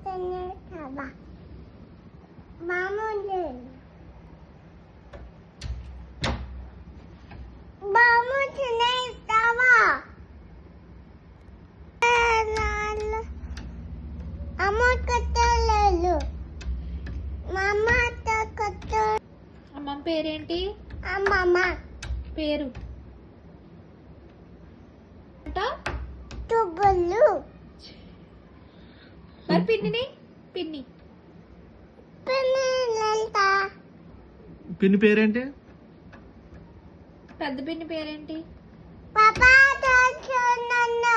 తినేస్తావా? మామూలు బాము తినేస్తావా? అమ్మ కట్టలేదు. మా అమ్మ కట్ట. అమ్మ పేరేంటి? అమ్మమ్మ పేరు తుబ్బలు. మరి పిన్నిని? పిన్ని పిల్లలంతా పిన్ని పేరేంటి? పెద్ద పిన్ని పేరేంటి? పాపా నన్ను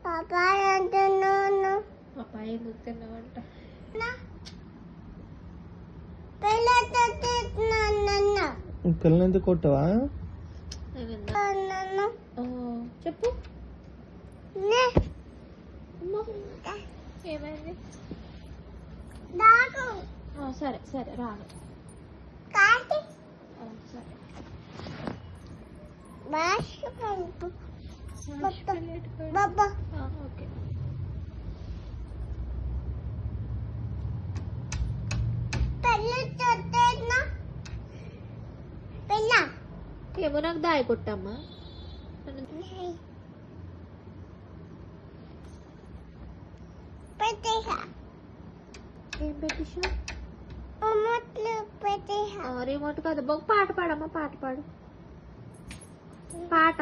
పాపా అంటున్నాను. అబ్బాయి ఎందుకు తిన్నావంట? పిల్లతో నన్ను పిల్లని ఎందుకు కొట్టవా? నన్ను చెప్పు. ఏమైంది? నాకు సరే సరే రాను. కాటి సరే భాష కలుపు బాబా. ఓకే. పెళ్ళి చట్టేనా పిల్ల ఏమో నాకు దాయి కొట్టమ్మా. పెట్టేహా ఏం పెట్టిషు? ఉమ్మట్లు పెట్టేహా. రిమోట్ కాదు. పాట పాడమ్మా. పాట పాడు. పాట